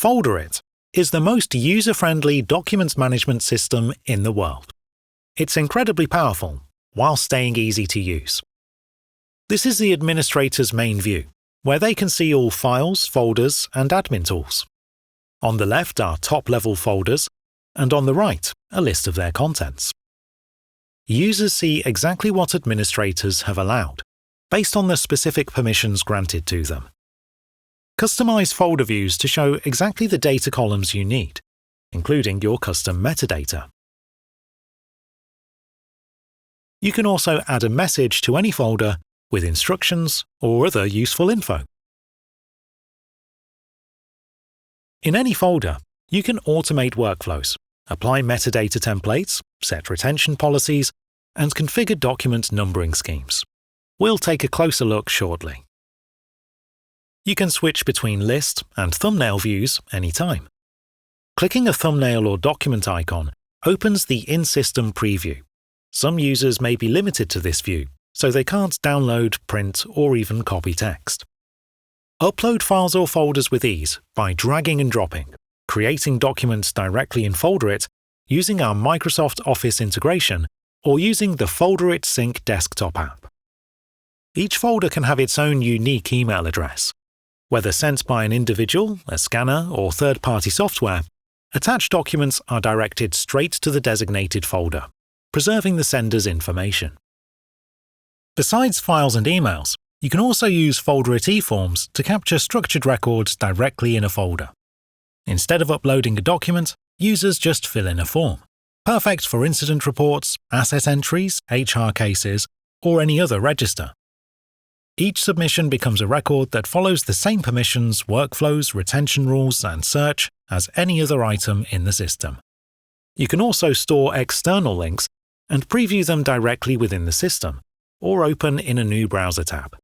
Folderit is the most user-friendly document management system in the world. It's incredibly powerful, while staying easy to use. This is the administrator's main view, where they can see all files, folders, and admin tools. On the left are top-level folders, and on the right, a list of their contents. Users see exactly what administrators have allowed, based on the specific permissions granted to them. Customize folder views to show exactly the data columns you need, including your custom metadata. You can also add a message to any folder with instructions or other useful info. In any folder, you can automate workflows, apply metadata templates, set retention policies, and configure document numbering schemes. We'll take a closer look shortly. You can switch between list and thumbnail views anytime. Clicking a thumbnail or document icon opens the in-system preview. Some users may be limited to this view, so they can't download, print, or even copy text. Upload files or folders with ease by dragging and dropping, creating documents directly in Folderit using our Microsoft Office integration or using the Folderit Sync desktop app. Each folder can have its own unique email address. Whether sent by an individual, a scanner, or third-party software, attached documents are directed straight to the designated folder, preserving the sender's information. Besides files and emails, you can also use Folderit eForms to capture structured records directly in a folder. Instead of uploading a document, users just fill in a form, perfect for incident reports, asset entries, HR cases, or any other register. Each submission becomes a record that follows the same permissions, workflows, retention rules, and search as any other item in the system. You can also store external links and preview them directly within the system, or open in a new browser tab.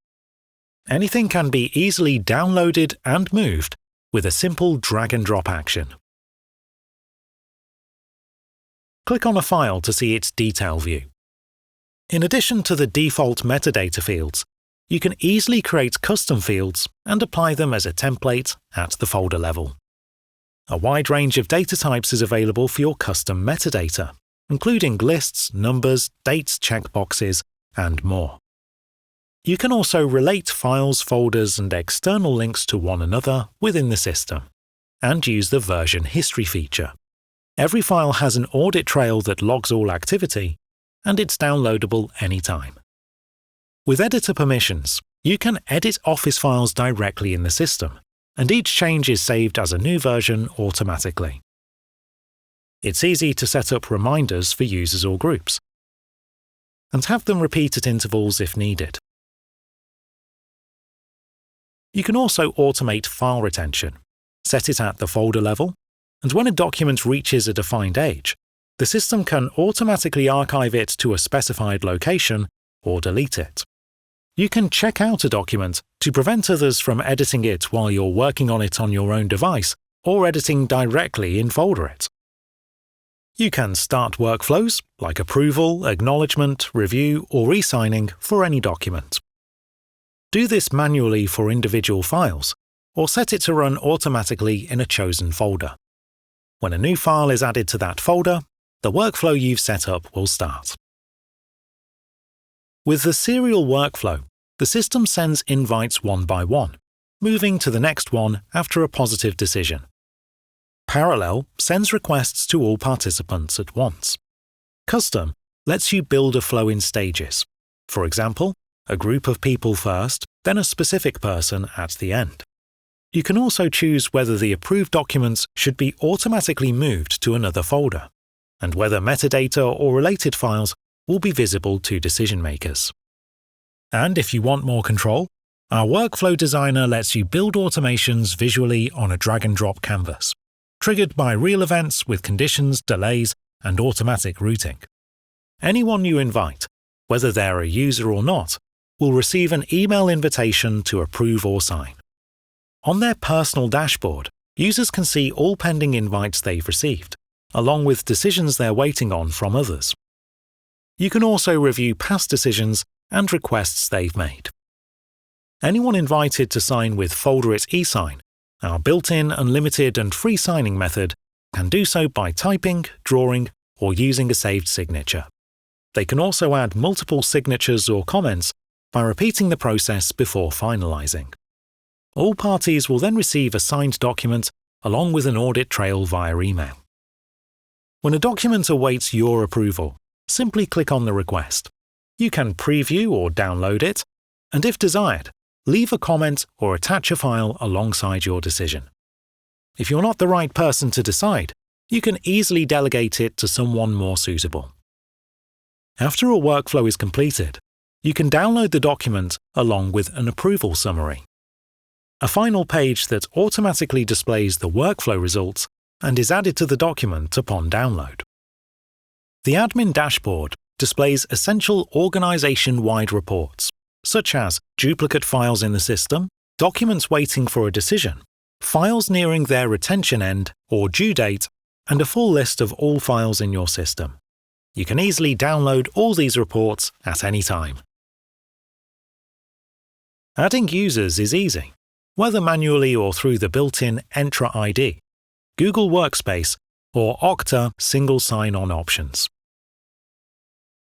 Anything can be easily downloaded and moved with a simple drag-and-drop action. Click on a file to see its detail view. In addition to the default metadata fields, you can easily create custom fields and apply them as a template at the folder level. A wide range of data types is available for your custom metadata, including lists, numbers, dates, checkboxes, and more. You can also relate files, folders, and external links to one another within the system, and use the version history feature. Every file has an audit trail that logs all activity, and it's downloadable anytime. With editor permissions, you can edit Office files directly in the system, and each change is saved as a new version automatically. It's easy to set up reminders for users or groups, and have them repeat at intervals if needed. You can also automate file retention, set it at the folder level, and when a document reaches a defined age, the system can automatically archive it to a specified location or delete it. You can check out a document to prevent others from editing it while you're working on it on your own device or editing directly in Folderit. You can start workflows like approval, acknowledgement, review, or e-signing for any document. Do this manually for individual files, or set it to run automatically in a chosen folder. When a new file is added to that folder, the workflow you've set up will start. With the serial workflow, the system sends invites one by one, moving to the next one after a positive decision. Parallel sends requests to all participants at once. Custom lets you build a flow in stages. For example, a group of people first, then a specific person at the end. You can also choose whether the approved documents should be automatically moved to another folder, and whether metadata or related files will be visible to decision makers. And if you want more control, our Workflow Designer lets you build automations visually on a drag-and-drop canvas, triggered by real events with conditions, delays, and automatic routing. Anyone you invite, whether they're a user or not, will receive an email invitation to approve or sign. On their personal dashboard, users can see all pending invites they've received, along with decisions they're waiting on from others. You can also review past decisions and requests they've made. Anyone invited to sign with Folderit eSign our built-in unlimited and free signing method can do so by typing, drawing, or using a saved signature. They can also add multiple signatures or comments by repeating the process before finalizing. All parties will then receive a signed document along with an audit trail via email. When a document awaits your approval, simply click on the request. You can preview or download it, and if desired, leave a comment or attach a file alongside your decision. If you're not the right person to decide, you can easily delegate it to someone more suitable. After a workflow is completed, you can download the document along with an approval summary, a final page that automatically displays the workflow results and is added to the document upon download. The admin dashboard displays essential organization-wide reports, such as duplicate files in the system, documents waiting for a decision, files nearing their retention end or due date, and a full list of all files in your system. You can easily download all these reports at any time. Adding users is easy, whether manually or through the built-in Entra ID, Google Workspace, or Okta single sign-on options.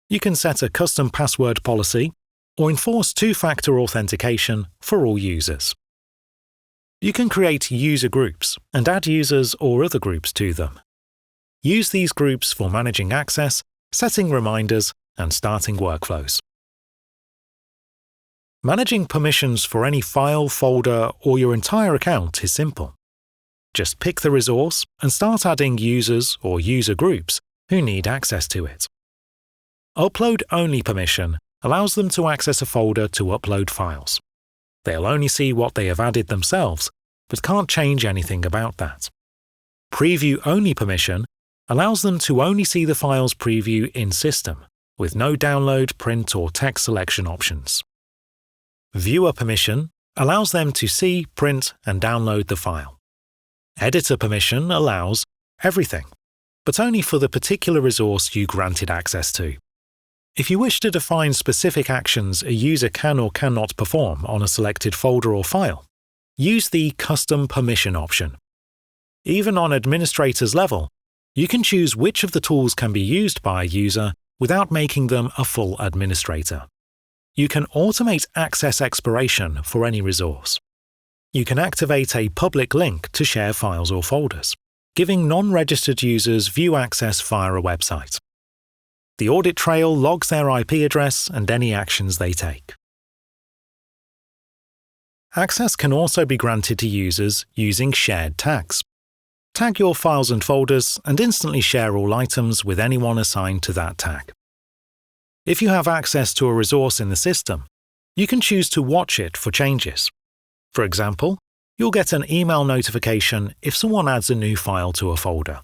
You can set a custom password policy or enforce two-factor authentication for all users. You can create user groups and add users or other groups to them. Use these groups for managing access, setting reminders, and starting workflows. Managing permissions for any file, folder, or your entire account is simple. Just pick the resource and start adding users or user groups who need access to it. Upload-only permission allows them to access a folder to upload files. They'll only see what they have added themselves, but can't change anything about that. Preview-only permission allows them to only see the file's preview in system, with no download, print, or text selection options. Viewer permission allows them to see, print, and download the file. Editor permission allows everything, but only for the particular resource you granted access to. If you wish to define specific actions a user can or cannot perform on a selected folder or file, use the Custom Permission option. Even on administrator's level, you can choose which of the tools can be used by a user without making them a full administrator. You can automate access expiration for any resource. You can activate a public link to share files or folders, giving non-registered users view access via a website. The audit trail logs their IP address and any actions they take. Access can also be granted to users using shared tags. Tag your files and folders and instantly share all items with anyone assigned to that tag. If you have access to a resource in the system, you can choose to watch it for changes. For example, you'll get an email notification if someone adds a new file to a folder.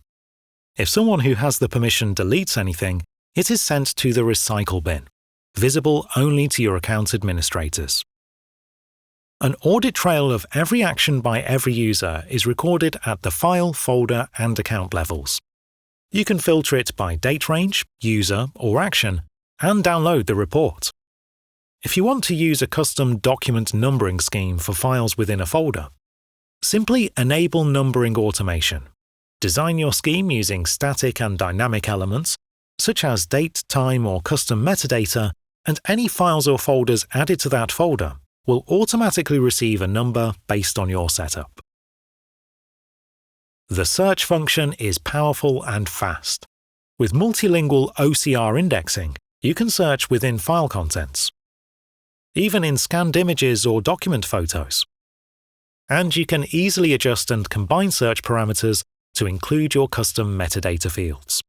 If someone who has the permission deletes anything, it is sent to the recycle bin, visible only to your account administrators. An audit trail of every action by every user is recorded at the file, folder, and account levels. You can filter it by date range, user, or action, and download the report. If you want to use a custom document numbering scheme for files within a folder, simply enable numbering automation. Design your scheme using static and dynamic elements, such as date, time, or custom metadata, and any files or folders added to that folder will automatically receive a number based on your setup. The search function is powerful and fast. With multilingual OCR indexing, you can search within file contents, even in scanned images or document photos. And you can easily adjust and combine search parameters to include your custom metadata fields.